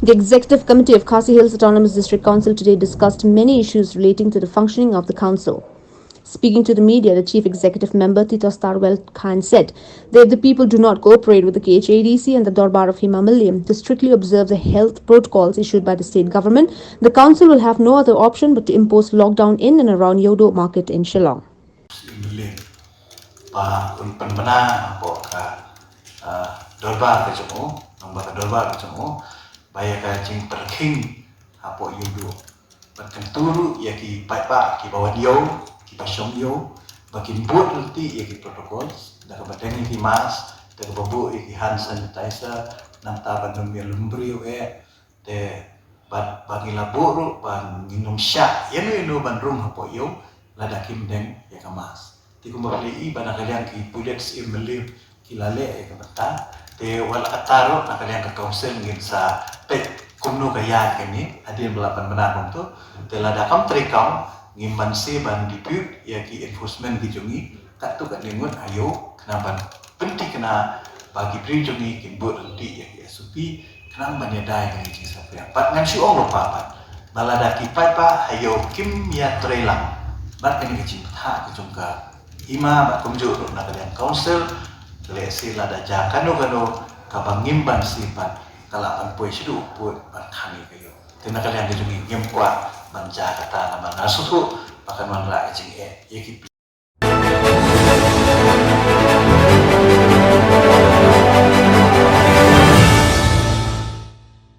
The Executive Committee of Khasi Hills Autonomous District Council today discussed many issues relating to the functioning of the council. Speaking to the media, the chief executive member Tito Starwell Khan said that if the people do not cooperate with the KHADC and the Darbar of Himamalayam to strictly observe the health protocols issued by the state government, the council will have no other option but to impose lockdown in and around Yodo Market in Shillong. Dorba ke jemu, nombor dorba ke jemu, bayar ke jing perking, apa yudo, berkenturu ya ki paipa ki bawa dia, ki pasong dia, bakin buat nanti ya ki protokol, dah kemudian ki mas, dah kebabu ya ki hand sanitizer, nam taban nom ya lumbri te bagi laburu ban minum syak, ya nu ban rum apa yo, lada kim deng ya kemas. Tiku membeli bana kalian ki pudet imbelim kilale ya kebetan. Te wala kataro na kalian ke council ngin sa pet kumno kaya kini adin belapan menakong tu te lada kam trikam ngin mansi ban diput ya ki enforcement ki jungi kat tu kat lingun ayo kenapa penting kena bagi beri jungi kin buat nanti ya ki SOP kenapa menyadai kini jing sapia pat ngan si ong lupa pat balada ki pa ayo kim ya trelang bat kini ki cinta ki jungka ima bat kumju na kalian council lesi lada jakano kabangimban sifat kalapan poe sidu poe kami kayo tina kalian dijungi ngem kwa manja kata nama nasutu pakan manla jing yeki